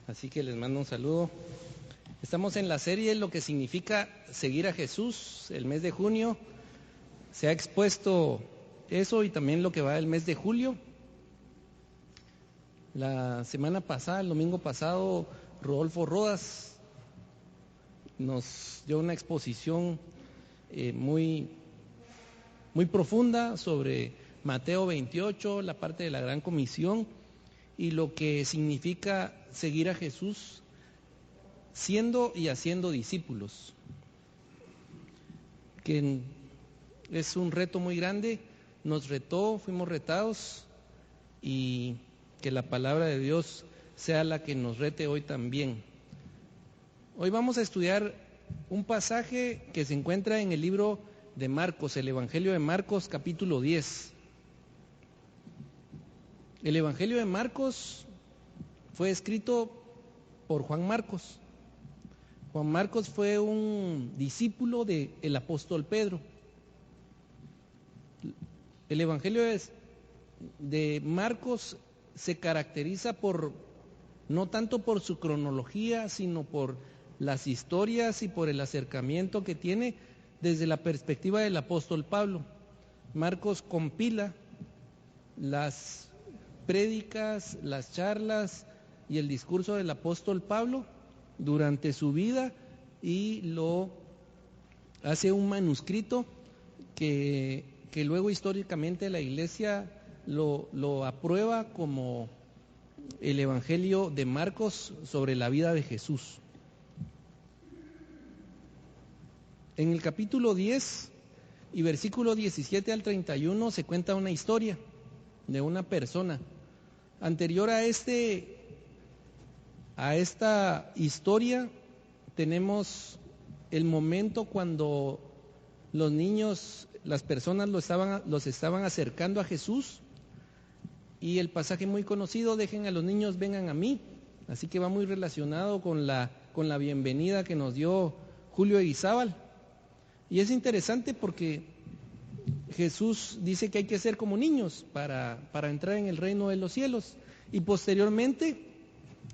Así que les mando un saludo. Estamos en la serie Lo que significa seguir a Jesús. El mes de junio se ha expuesto eso y también lo que va el mes de julio. La semana pasada, el domingo pasado, Rodolfo Rodas nos dio una exposición muy profunda sobre Mateo 28, la parte de la Gran Comisión y lo que significa seguir a Jesús siendo y haciendo discípulos, que es un reto muy grande. Nos retó, fuimos retados, y que la palabra de Dios sea la que nos rete hoy también. Hoy vamos a estudiar un pasaje que se encuentra en el libro de Marcos, el Evangelio de Marcos, capítulo 10. El Evangelio de Marcos fue escrito por Juan Marcos. Juan Marcos fue un discípulo del apóstol Pedro. El Evangelio de Marcos se caracteriza no tanto por su cronología, sino por las historias y por el acercamiento que tiene desde la perspectiva del apóstol Pablo. Marcos compila las prédicas, las charlas y el discurso del apóstol Pablo durante su vida y lo hace un manuscrito que luego históricamente la Iglesia lo aprueba como el Evangelio de Marcos sobre la vida de Jesús. En el capítulo 10 y versículo 17 al 31 se cuenta una historia de una persona. Anterior a esta historia tenemos el momento cuando los niños, las personas los estaban acercando a Jesús, y el pasaje muy conocido: dejen a los niños, vengan a mí. Así que va muy relacionado con la bienvenida que nos dio Julio Eguizábal. Y es interesante porque Jesús dice que hay que ser como niños para entrar en el reino de los cielos. Y posteriormente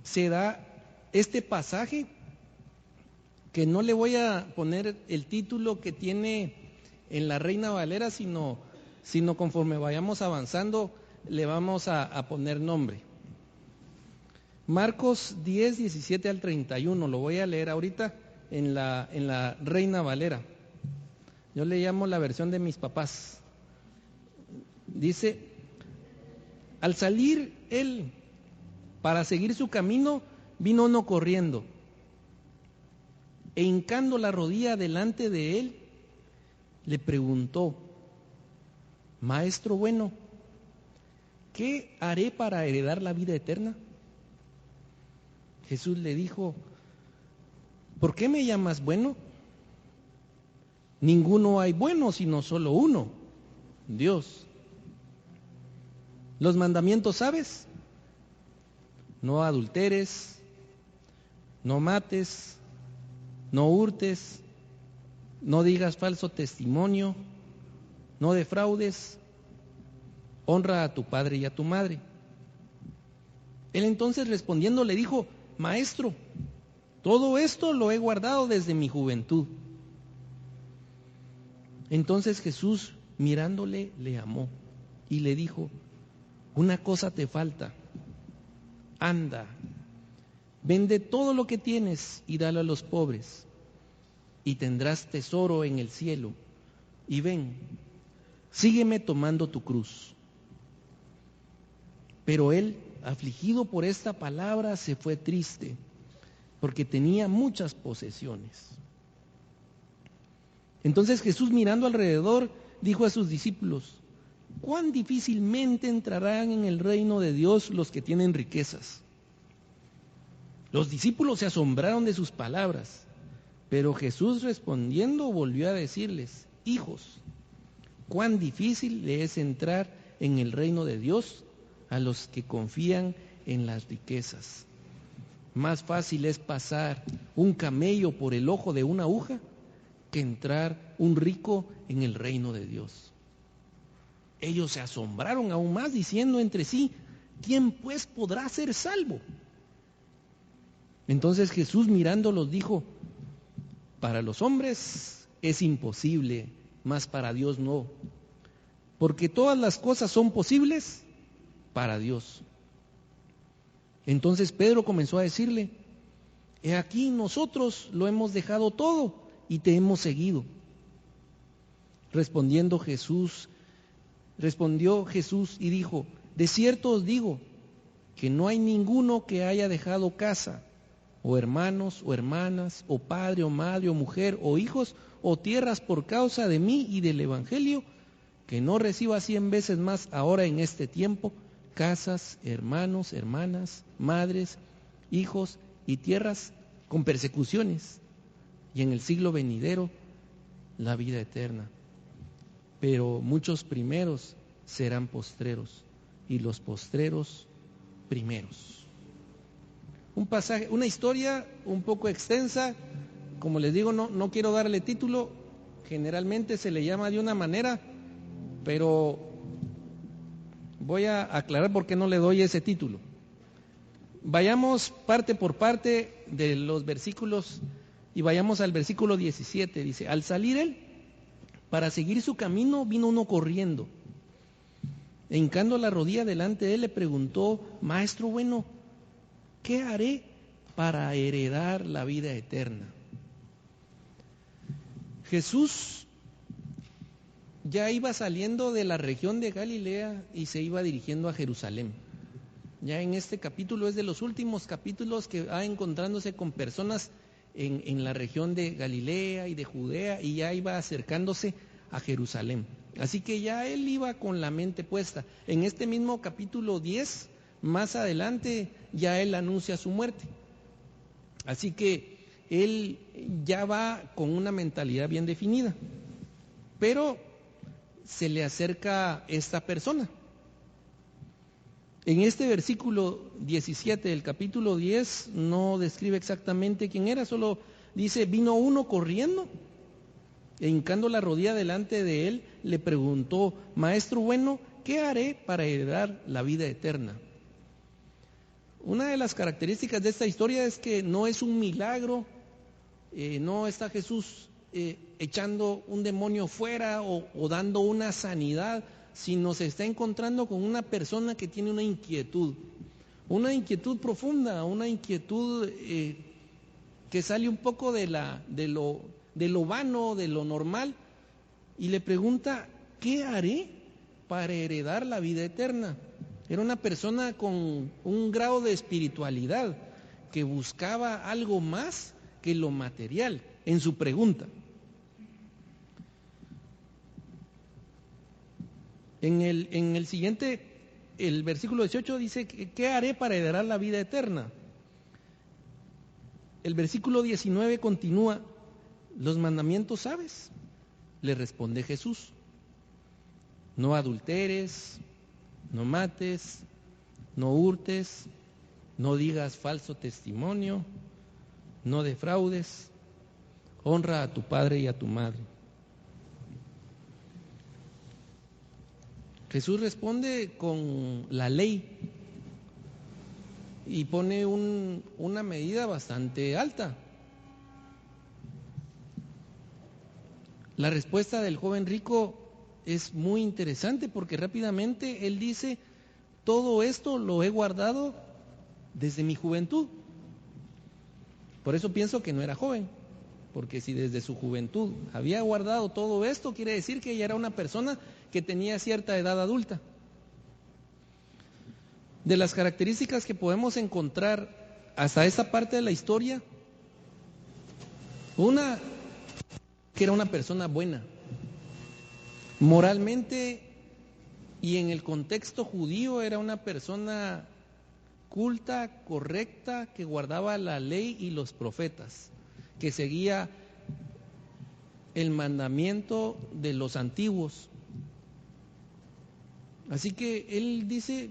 se da este pasaje, que no le voy a poner el título que tiene en la Reina Valera, sino conforme vayamos avanzando le vamos a poner nombre. Marcos 10, 17 al 31, lo voy a leer ahorita en la Reina Valera. Yo le llamo la versión de mis papás. Dice: al salir él para seguir su camino, vino uno corriendo, e hincando la rodilla delante de él, le preguntó: Maestro bueno, ¿qué haré para heredar la vida eterna? Jesús le dijo: ¿por qué me llamas bueno? Ninguno hay bueno, sino solo uno, Dios. Los mandamientos, ¿sabes? No adulteres, no mates, no hurtes, no digas falso testimonio, no defraudes, honra a tu padre y a tu madre. Él entonces respondiendo le dijo: Maestro, todo esto lo he guardado desde mi juventud. Entonces Jesús, mirándole, le amó y le dijo: una cosa te falta. Anda, vende todo lo que tienes y dalo a los pobres, y tendrás tesoro en el cielo. Y ven, sígueme tomando tu cruz. Pero él, afligido por esta palabra, se fue triste, porque tenía muchas posesiones. Entonces Jesús, mirando alrededor, dijo a sus discípulos: cuán difícilmente entrarán en el reino de Dios los que tienen riquezas. Los discípulos se asombraron de sus palabras, pero Jesús respondiendo volvió a decirles: hijos, cuán difícil le es entrar en el reino de Dios a los que confían en las riquezas. Más fácil es pasar un camello por el ojo de una aguja que entrar un rico en el reino de Dios. Ellos se asombraron aún más, diciendo entre sí: ¿quién pues podrá ser salvo? Entonces Jesús mirándolos dijo: para los hombres es imposible, mas para Dios no, porque todas las cosas son posibles para Dios. Entonces Pedro comenzó a decirle: he aquí, nosotros lo hemos dejado todo y te hemos seguido. Respondió Jesús y dijo: de cierto os digo que no hay ninguno que haya dejado casa, o hermanos, o hermanas, o padre, o madre, o mujer, o hijos, o tierras por causa de mí y del Evangelio, que no reciba 100 veces más ahora en este tiempo, casas, hermanos, hermanas, madres, hijos y tierras con persecuciones, y en el siglo venidero la vida eterna. Pero muchos primeros serán postreros, y los postreros primeros. Un pasaje, una historia un poco extensa, como les digo, no quiero darle título, generalmente se le llama de una manera, pero voy a aclarar por qué no le doy ese título. Vayamos parte por parte de los versículos y vayamos al versículo 17. Dice: al salir él para seguir su camino, vino uno corriendo. E hincando la rodilla delante de él, le preguntó: maestro bueno, ¿qué haré para heredar la vida eterna? Jesús ya iba saliendo de la región de Galilea y se iba dirigiendo a Jerusalén. Ya en este capítulo es de los últimos capítulos que va encontrándose con personas en la región de Galilea y de Judea, y ya iba acercándose a Jerusalén. Así que ya él iba con la mente puesta. En este mismo capítulo 10, más adelante, ya él anuncia su muerte. Así que él ya va con una mentalidad bien definida. Pero se le acerca esta persona. En este versículo 17 del capítulo 10 no describe exactamente quién era, solo dice: vino uno corriendo e hincando la rodilla delante de él, le preguntó: maestro bueno, ¿qué haré para heredar la vida eterna? Una de las características de esta historia es que no es un milagro, no está Jesús echando un demonio fuera o dando una sanidad, sino se está encontrando con una persona que tiene una inquietud profunda, una inquietud que sale un poco de lo vano, de lo normal, y le pregunta: ¿qué haré para heredar la vida eterna? Era una persona con un grado de espiritualidad que buscaba algo más que lo material en su pregunta. En el siguiente, el versículo 18 dice: ¿qué haré para heredar la vida eterna? El versículo 19 continúa: ¿los mandamientos sabes? Le responde Jesús: no adulteres, no mates, no hurtes, no digas falso testimonio, no defraudes, honra a tu padre y a tu madre. Jesús responde con la ley y pone una medida bastante alta. La respuesta del joven rico es muy interesante porque rápidamente él dice: todo esto lo he guardado desde mi juventud. Por eso pienso que no era joven, porque si desde su juventud había guardado todo esto, quiere decir que ella era una persona que tenía cierta edad adulta. De las características que podemos encontrar hasta esta parte de la historia, una, que era una persona buena, moralmente y en el contexto judío era una persona culta, correcta, que guardaba la ley y los profetas, que seguía el mandamiento de los antiguos. Así que él dice: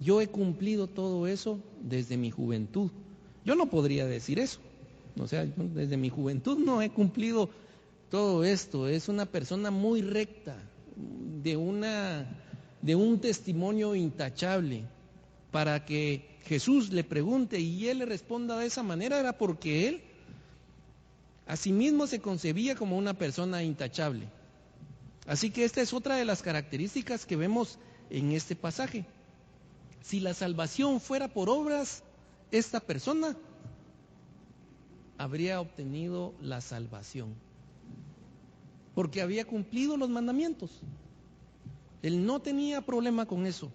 yo he cumplido todo eso desde mi juventud. Yo no podría decir eso, o sea, desde mi juventud no he cumplido todo esto. Es una persona muy recta, de un testimonio intachable, para que Jesús le pregunte y él le responda de esa manera, era porque él a sí mismo se concebía como una persona intachable. Así que esta es otra de las características que vemos en este pasaje. Si la salvación fuera por obras, esta persona habría obtenido la salvación, porque había cumplido los mandamientos. Él no tenía problema con eso.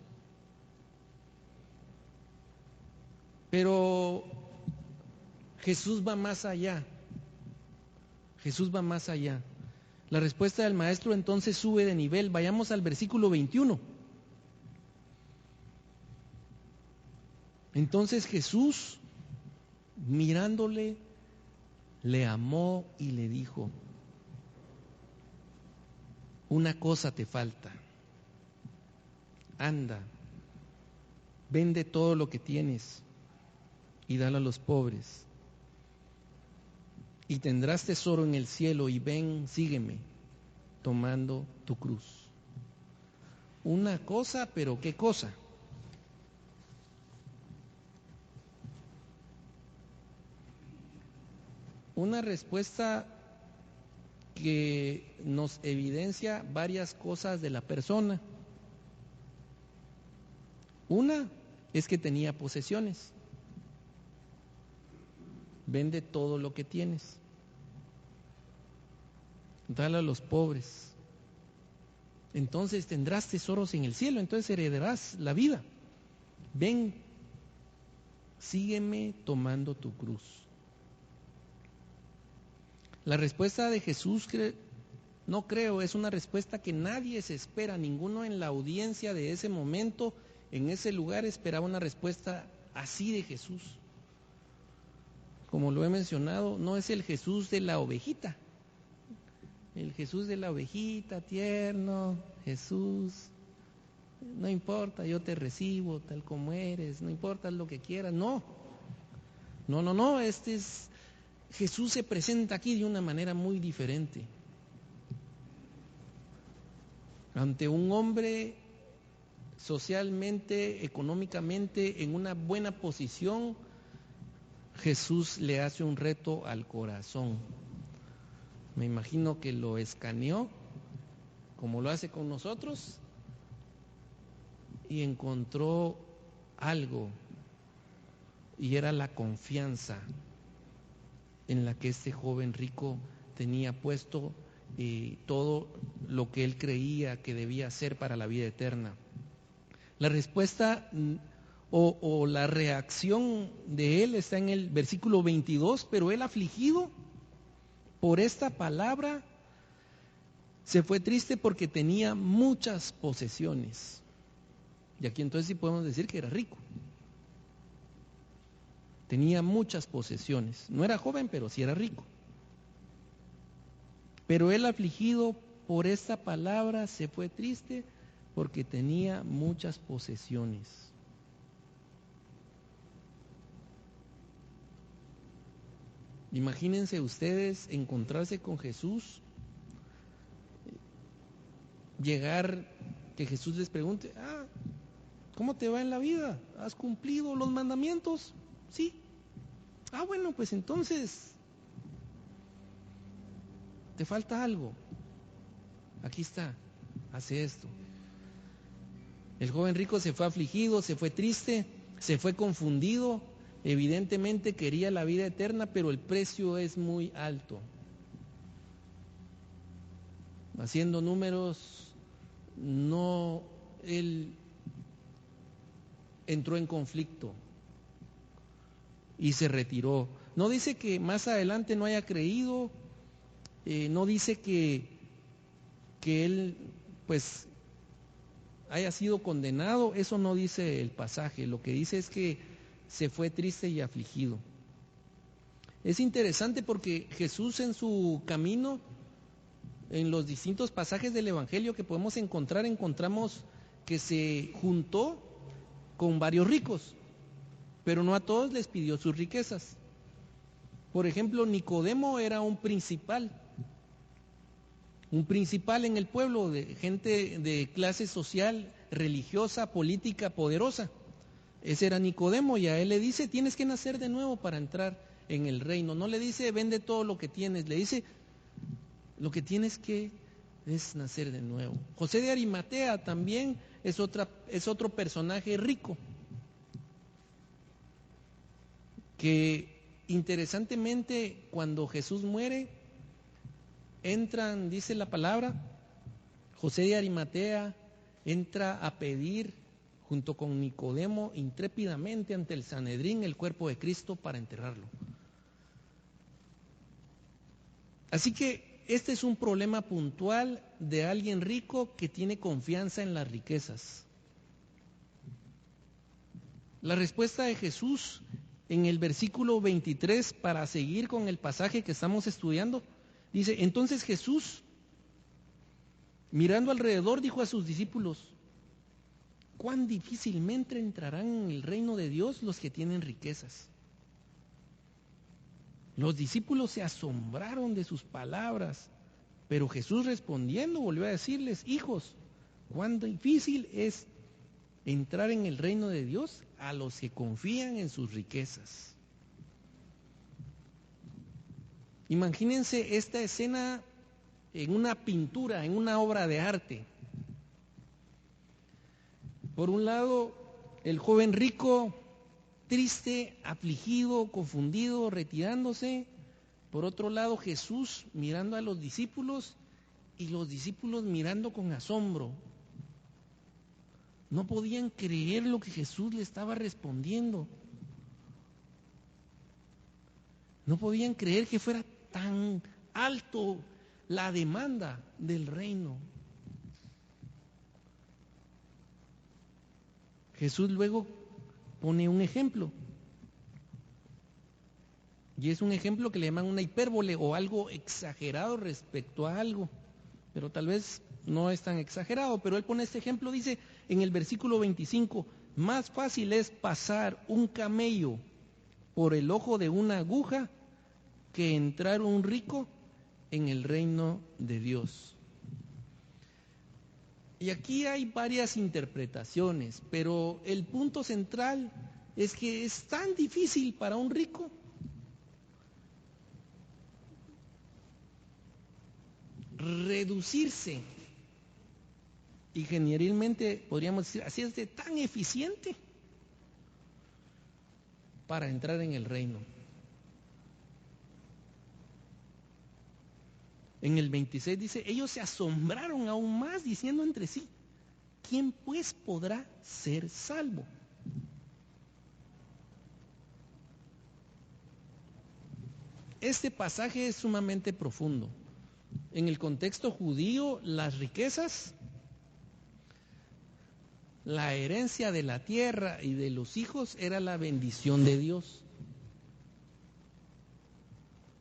Pero Jesús va más allá. Jesús va más allá. La respuesta del maestro entonces sube de nivel. Vayamos al versículo 21. Entonces Jesús, mirándole, le amó y le dijo: una cosa te falta. Anda, vende todo lo que tienes y dalo a los pobres, y tendrás tesoro en el cielo, y ven, sígueme, tomando tu cruz. Una cosa, pero ¿qué cosa? Una respuesta que nos evidencia varias cosas de la persona. Una es que tenía posesiones. Vende todo lo que tienes, dale a los pobres, entonces tendrás tesoros en el cielo, entonces heredarás la vida. Ven, sígueme tomando tu cruz. La respuesta de Jesús, no creo, es una respuesta que nadie se espera. Ninguno en la audiencia de ese momento, en ese lugar, esperaba una respuesta así de Jesús. Como lo he mencionado, no es el Jesús de la ovejita. El Jesús de la ovejita, tierno, Jesús, no importa, yo te recibo tal como eres, no importa lo que quieras. No, Jesús se presenta aquí de una manera muy diferente. Ante un hombre socialmente, económicamente, en una buena posición, Jesús le hace un reto al corazón. Me imagino que lo escaneó, como lo hace con nosotros, y encontró algo, y era la confianza en la que este joven rico tenía puesto todo lo que él creía que debía hacer para la vida eterna. La respuesta o la reacción de él está en el versículo 22, pero él, afligido por esta palabra, se fue triste porque tenía muchas posesiones. Y aquí entonces sí podemos decir que era rico. Tenía muchas posesiones. No era joven, pero sí era rico. Pero él, afligido por esta palabra, se fue triste porque tenía muchas posesiones. Imagínense ustedes encontrarse con Jesús, llegar, que Jesús les pregunte: ¿cómo te va en la vida? ¿Has cumplido los mandamientos? Sí. Bueno, pues entonces te falta algo. Aquí está, hace esto. El joven rico se fue afligido, se fue triste, se fue confundido. Evidentemente quería la vida eterna, pero el precio es muy alto. Haciendo números, él entró en conflicto y se retiró. No dice que más adelante no haya creído, no dice que él pues haya sido condenado, eso no dice el pasaje. Lo que dice es que se fue triste y afligido. Es interesante porque Jesús, en su camino, en los distintos pasajes del Evangelio que podemos encontrar, encontramos que se juntó con varios ricos, pero no a todos les pidió sus riquezas. Por ejemplo, Nicodemo era un principal en el pueblo, de gente de clase social, religiosa, política, poderosa. Ese era Nicodemo, y a él le dice, tienes que nacer de nuevo para entrar en el reino. No le dice, vende todo lo que tienes, le dice, lo que tienes que es nacer de nuevo. José de Arimatea también es otro personaje rico, que interesantemente cuando Jesús muere, entran, dice la palabra, José de Arimatea entra a pedir junto con Nicodemo intrépidamente ante el Sanedrín el cuerpo de Cristo para enterrarlo. Así que este es un problema puntual de alguien rico que tiene confianza en las riquezas. La respuesta de Jesús en el versículo 23, para seguir con el pasaje que estamos estudiando, dice, entonces Jesús, mirando alrededor, dijo a sus discípulos, cuán difícilmente entrarán en el reino de Dios los que tienen riquezas. Los discípulos se asombraron de sus palabras, pero Jesús respondiendo volvió a decirles, hijos, cuán difícil es entrar en el reino de Dios a los que confían en sus riquezas. Imagínense esta escena en una pintura, en una obra de arte. Por un lado, el joven rico, triste, afligido, confundido, retirándose. Por otro lado, Jesús mirando a los discípulos y los discípulos mirando con asombro. No podían creer lo que Jesús le estaba respondiendo. No podían creer que fuera tan alto la demanda del reino. Jesús luego pone un ejemplo. Y es un ejemplo que le llaman una hipérbole o algo exagerado respecto a algo. Pero tal vez no es tan exagerado. Pero él pone este ejemplo, dice en el versículo 25, más fácil es pasar un camello por el ojo de una aguja que entrar un rico en el reino de Dios. Y aquí hay varias interpretaciones, pero el punto central es que es tan difícil para un rico reducirse, ingenierilmente podríamos decir, así es de tan eficiente para entrar en el reino. En el 26 dice, ellos se asombraron aún más diciendo entre sí, ¿quién pues podrá ser salvo? Este pasaje es sumamente profundo. En el contexto judío, las riquezas, la herencia de la tierra y de los hijos era la bendición de Dios.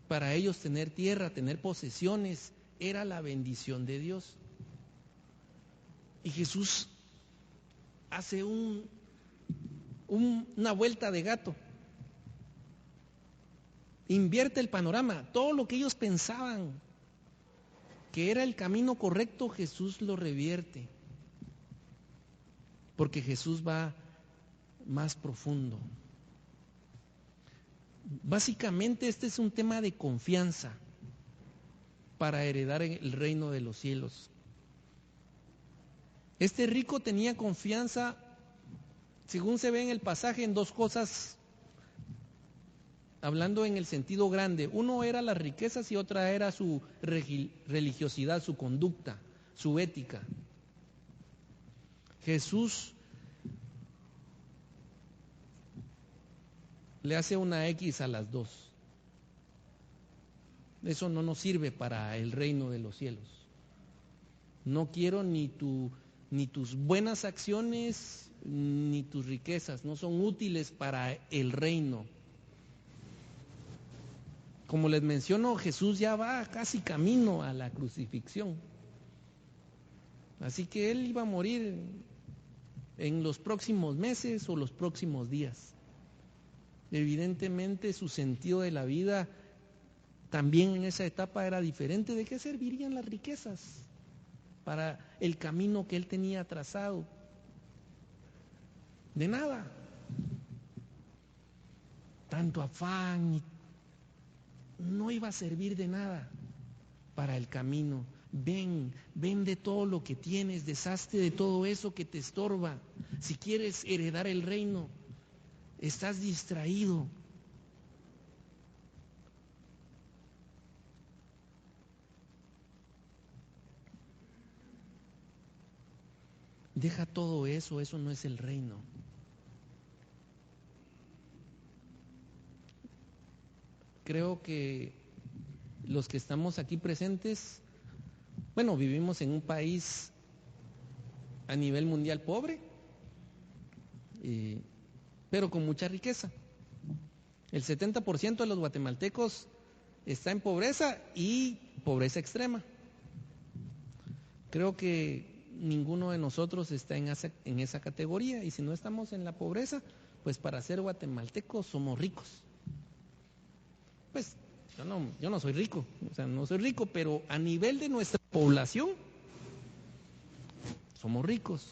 Para ellos tener tierra, tener posesiones, era la bendición de Dios. Y Jesús hace una vuelta de gato. Invierte el panorama. Todo lo que ellos pensaban que era el camino correcto, Jesús lo revierte. Porque Jesús va más profundo. Básicamente este es un tema de confianza para heredar el reino de los cielos. Este rico tenía confianza, según se ve en el pasaje, en dos cosas, hablando en el sentido grande. Uno era las riquezas y otra era su religiosidad, su conducta, su ética. Jesús le hace una X a las dos. Eso no nos sirve para el reino de los cielos. No quiero ni tus buenas acciones ni tus riquezas, no son útiles para el reino. Como les menciono, Jesús ya va casi camino a la crucifixión. Así que él iba a morir en los próximos meses o los próximos días. Evidentemente su sentido de la vida también en esa etapa era diferente. ¿De qué servirían las riquezas para el camino que él tenía trazado? De nada. tanto afán, no iba a servir de nada para el camino. Ven, vende todo lo que tienes, deshazte de todo eso que te estorba. Si quieres heredar el reino, estás distraído. Deja todo eso, eso no es el reino. Creo que los que estamos aquí presentes, bueno, vivimos en un país a nivel mundial pobre, pero con mucha riqueza. El 70% de los guatemaltecos está en pobreza y pobreza extrema. Creo que ninguno de nosotros está en esa categoría, y si no estamos en la pobreza, pues para ser guatemaltecos somos ricos. Pues yo no soy rico, o sea, no soy rico, pero a nivel de nuestra población somos ricos.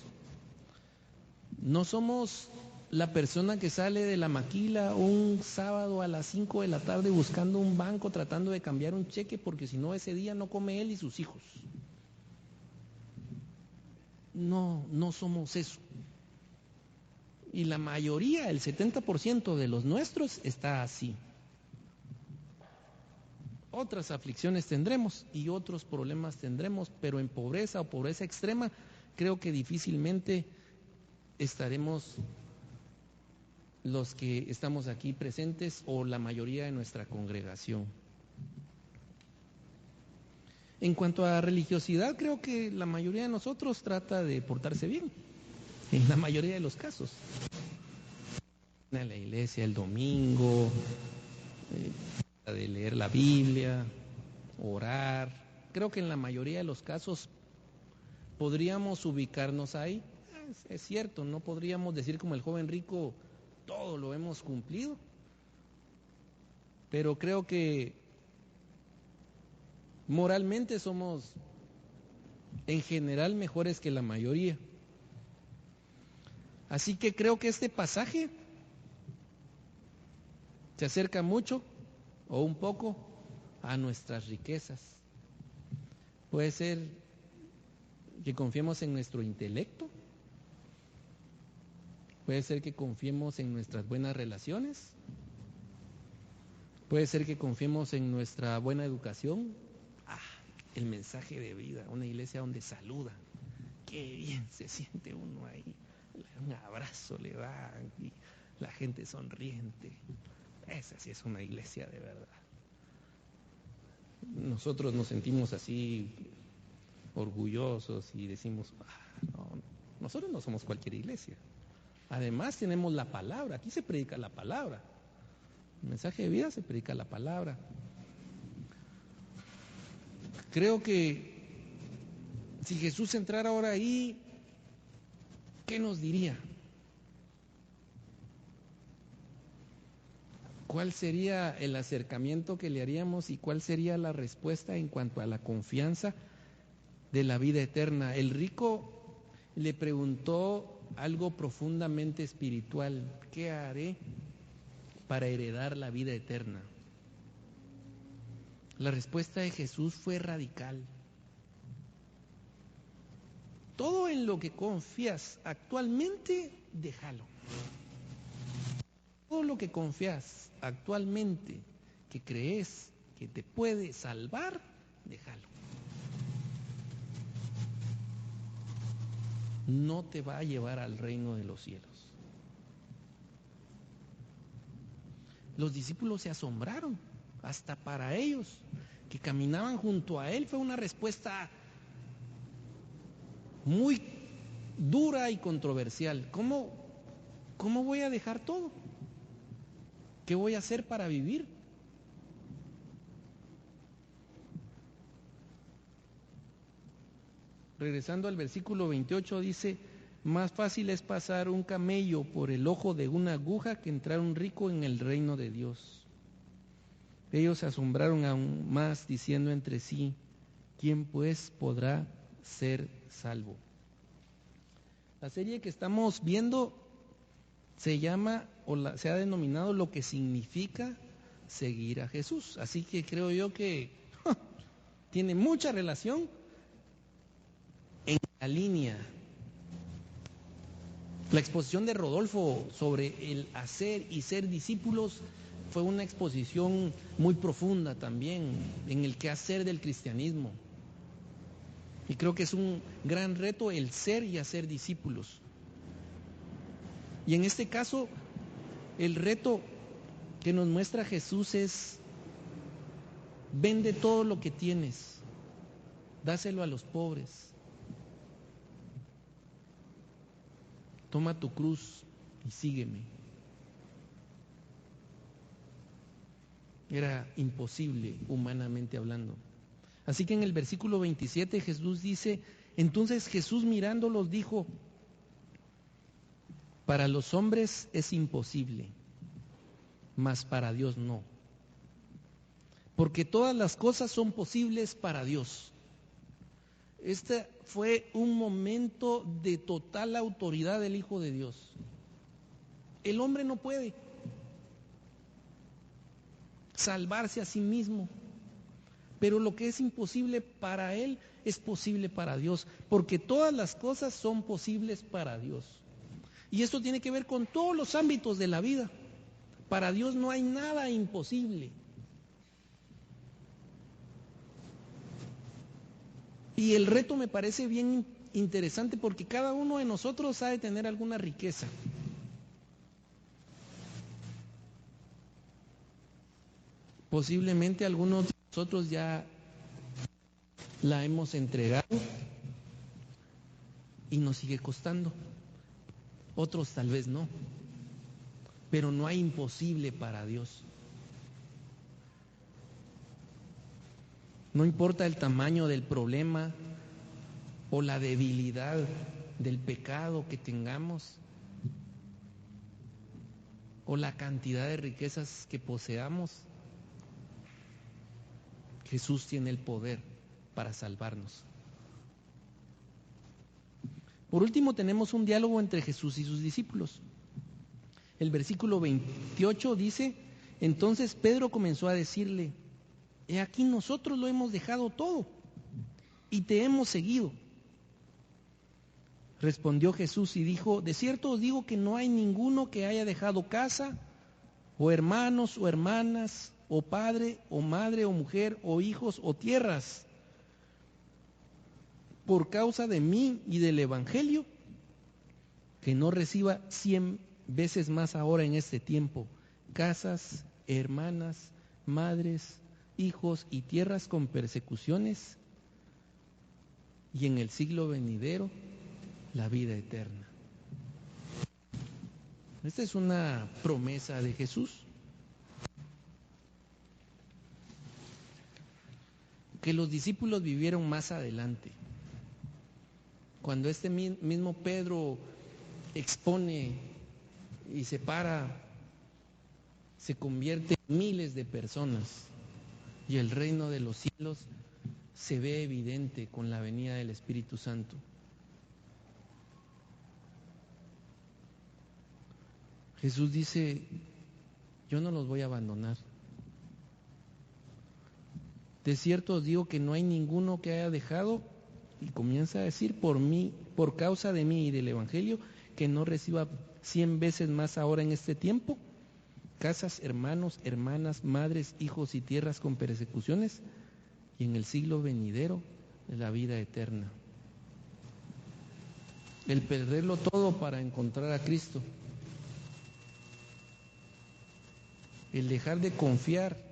No somos la persona que sale de la maquila un sábado a las 5 de la tarde buscando un banco tratando de cambiar un cheque, porque si no ese día no come él y sus hijos. No somos eso. Y la mayoría, el 70% de los nuestros está así. Otras aflicciones tendremos y otros problemas tendremos, pero en pobreza o pobreza extrema creo que difícilmente estaremos los que estamos aquí presentes o la mayoría de nuestra congregación. En cuanto a religiosidad, creo que la mayoría de nosotros trata de portarse bien, en la mayoría de los casos. A la iglesia el domingo, de leer la Biblia, orar. Creo que en la mayoría de los casos podríamos ubicarnos ahí. Es cierto, no podríamos decir como el joven rico, todo lo hemos cumplido, pero creo que moralmente somos en general mejores que la mayoría. Así que creo que este pasaje se acerca mucho o un poco a nuestras riquezas. Puede ser que confiemos en nuestro intelecto, puede ser que confiemos en nuestras buenas relaciones, puede ser que confiemos en nuestra buena educación. El mensaje de vida, una iglesia donde saludan, qué bien se siente uno ahí, un abrazo le dan y la gente sonriente. Esa sí es una iglesia de verdad. Nosotros nos sentimos así orgullosos y decimos, no, nosotros no somos cualquier iglesia. Además tenemos la palabra, aquí se predica la palabra. El mensaje de vida se predica la palabra. Creo que si Jesús entrara ahora ahí, ¿qué nos diría? ¿Cuál sería el acercamiento que le haríamos y cuál sería la respuesta en cuanto a la confianza de la vida eterna? El rico le preguntó algo profundamente espiritual: ¿qué haré para heredar la vida eterna? La respuesta de Jesús fue radical. Todo en lo que confías actualmente, déjalo. Todo lo que confías actualmente, que crees que te puede salvar, déjalo. No te va a llevar al reino de los cielos. Los discípulos se asombraron, hasta para ellos, que caminaban junto a él, fue una respuesta muy dura y controversial. ¿Cómo voy a dejar todo? ¿Qué voy a hacer para vivir? Regresando al versículo 28, dice: más fácil es pasar un camello por el ojo de una aguja que entrar un rico en el reino de Dios. Ellos se asombraron aún más, diciendo entre sí: ¿quién pues podrá ser salvo? La serie que estamos viendo se llama se ha denominado lo que significa seguir a Jesús. Así que creo yo que tiene mucha relación en la línea. La exposición de Rodolfo sobre el hacer y ser discípulos fue una exposición muy profunda también en el quehacer del cristianismo. Y creo que es un gran reto el ser y hacer discípulos. Y en este caso, el reto que nos muestra Jesús es: vende todo lo que tienes, dáselo a los pobres, toma tu cruz y sígueme. Era imposible humanamente hablando. Así que en el versículo 27 Jesús dice: entonces Jesús mirándolos dijo: para los hombres es imposible, mas para Dios no. Porque todas las cosas son posibles para Dios. Este fue un momento de total autoridad del Hijo de Dios. El hombre no puede salvarse a sí mismo, pero lo que es imposible para él es posible para Dios, porque todas las cosas son posibles para Dios. Y esto tiene que ver con todos los ámbitos de la vida. Para Dios no hay nada imposible. Y el reto me parece bien interesante porque cada uno de nosotros ha de tener alguna riqueza. Posiblemente algunos de nosotros ya la hemos entregado y nos sigue costando. Otros tal vez no. Pero no hay imposible para Dios. No importa el tamaño del problema o la debilidad del pecado que tengamos o la cantidad de riquezas que poseamos, Jesús tiene el poder para salvarnos. Por último, tenemos un diálogo entre Jesús y sus discípulos. El versículo 28 dice: entonces Pedro comenzó a decirle: he aquí, nosotros lo hemos dejado todo y te hemos seguido. Respondió Jesús y dijo: de cierto os digo que no hay ninguno que haya dejado casa, o hermanos, o hermanas, o padre, o madre, o mujer, o hijos, o tierras, por causa de mí y del Evangelio, que no reciba 100 veces más ahora en este tiempo, casas, hermanas, madres, hijos y tierras con persecuciones, y en el siglo venidero la vida eterna. Esta es una promesa de Jesús, que los discípulos vivieron más adelante. Cuando este mismo Pedro expone y se convierte en miles de personas, y el reino de los cielos se ve evidente con la venida del Espíritu Santo. Jesús dice: yo no los voy a abandonar. De cierto os digo que no hay ninguno que haya dejado, y comienza a decir, por mí, por causa de mí y del Evangelio, que no reciba 100 veces más ahora en este tiempo, casas, hermanos, hermanas, madres, hijos y tierras con persecuciones, y en el siglo venidero la vida eterna. El perderlo todo para encontrar a Cristo, el dejar de confiar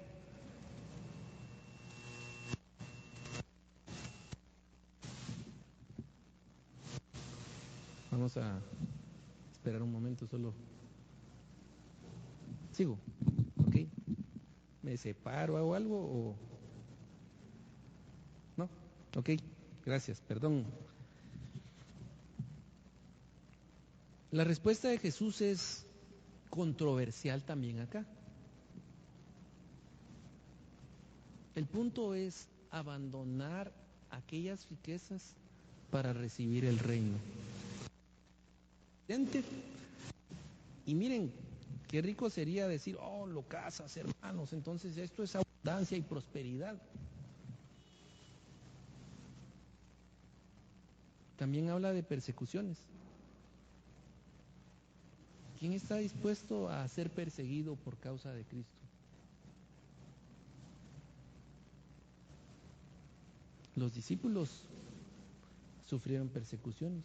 Vamos a esperar un momento, solo sigo, ¿ok? ¿Me separo o algo o no? Ok, gracias, perdón. La respuesta de Jesús es controversial también acá. El punto es abandonar aquellas riquezas para recibir el reino. Y miren, qué rico sería decir, oh, lo casas, hermanos, entonces esto es abundancia y prosperidad. También habla de persecuciones. ¿Quién está dispuesto a ser perseguido por causa de Cristo? Los discípulos sufrieron persecuciones.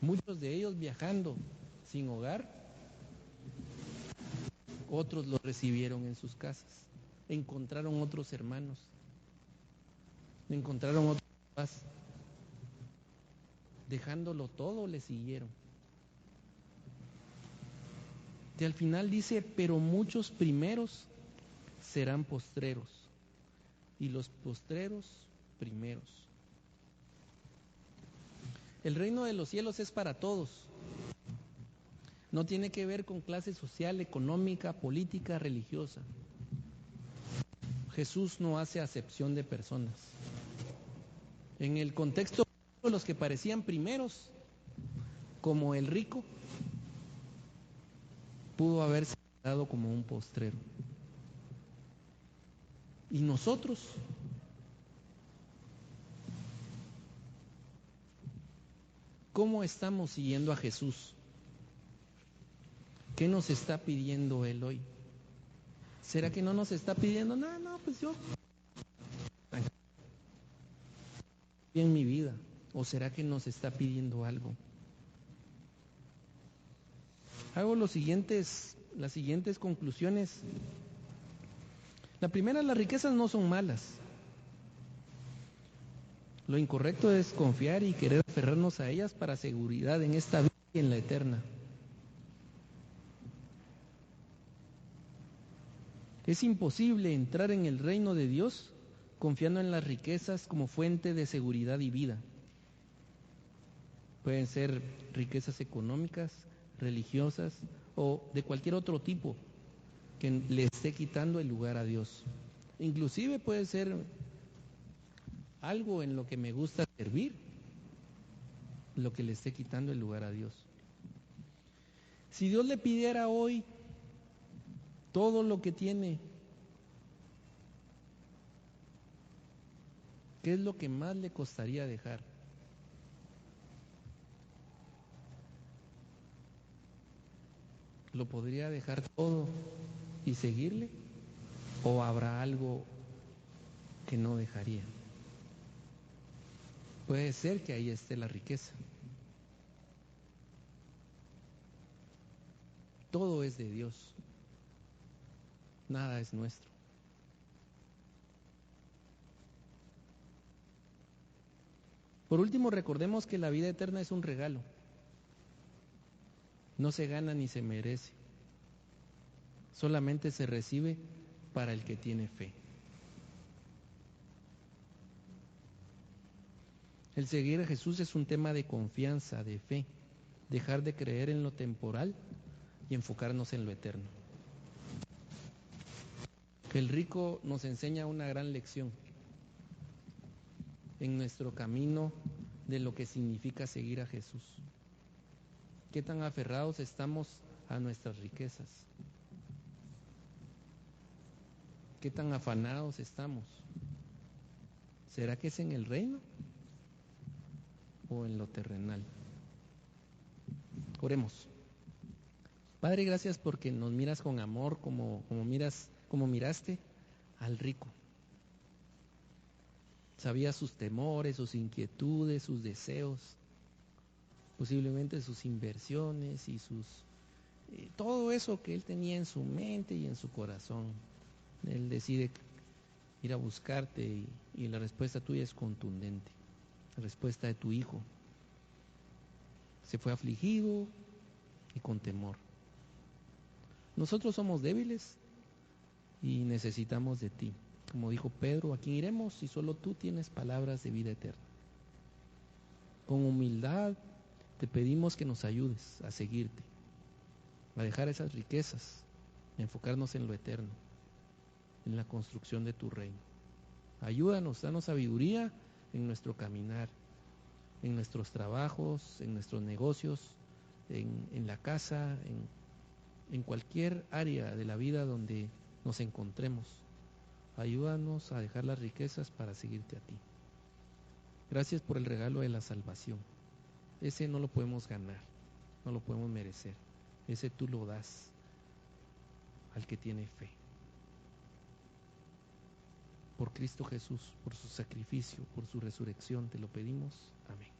Muchos de ellos viajando sin hogar, otros los recibieron en sus casas, encontraron otros hermanos, encontraron otros papás, dejándolo todo le siguieron. Y al final dice, pero muchos primeros serán postreros y los postreros primeros. El reino de los cielos es para todos. No tiene que ver con clase social, económica, política, religiosa. Jesús no hace acepción de personas. En el contexto, los que parecían primeros, como el rico, pudo haberse quedado como un postrero. ¿Y nosotros? ¿Cómo estamos siguiendo a Jesús? ¿Qué nos está pidiendo Él hoy? ¿Será que no nos está pidiendo nada? No, pues yo en mi vida. ¿O será que nos está pidiendo algo? Hago las siguientes conclusiones. La primera, las riquezas no son malas. Lo incorrecto es confiar y querer aferrarnos a ellas para seguridad en esta vida y en la eterna. Es imposible entrar en el reino de Dios confiando en las riquezas como fuente de seguridad y vida. Pueden ser riquezas económicas, religiosas o de cualquier otro tipo que le esté quitando el lugar a Dios. Inclusive puede ser algo en lo que me gusta servir, lo que le esté quitando el lugar a Dios. Si Dios le pidiera hoy todo lo que tiene, ¿qué es lo que más le costaría dejar? ¿Lo podría dejar todo y seguirle? ¿O habrá algo que no dejaría? Puede ser que ahí esté la riqueza. Todo es de Dios. Nada es nuestro. Por último, recordemos que la vida eterna es un regalo. No se gana ni se merece. Solamente se recibe para el que tiene fe. El seguir a Jesús es un tema de confianza, de fe, dejar de creer en lo temporal y enfocarnos en lo eterno. El rico nos enseña una gran lección en nuestro camino de lo que significa seguir a Jesús. ¿Qué tan aferrados estamos a nuestras riquezas? ¿Qué tan afanados estamos? ¿Será que es en el reino o en lo terrenal? Oremos. Padre, gracias porque nos miras con amor como miraste al rico. Sabías sus temores, sus inquietudes, sus deseos, posiblemente sus inversiones y todo eso que él tenía en su mente y en su corazón. Él decide ir a buscarte y la respuesta tuya es contundente. La respuesta de tu hijo. Se fue afligido y con temor. Nosotros somos débiles y necesitamos de ti. Como dijo Pedro, ¿a quién iremos si solo tú tienes palabras de vida eterna? Con humildad te pedimos que nos ayudes a seguirte, a dejar esas riquezas, a enfocarnos en lo eterno, en la construcción de tu reino. Ayúdanos, danos sabiduría en nuestro caminar en nuestros trabajos, en nuestros negocios, en la casa, en cualquier área de la vida donde nos encontremos. Ayúdanos a dejar las riquezas para seguirte a ti. Gracias por el regalo de la salvación. Ese no lo podemos ganar, no lo podemos merecer. Ese tú lo das al que tiene fe. Por Cristo Jesús, por su sacrificio, por su resurrección, te lo pedimos. Amén.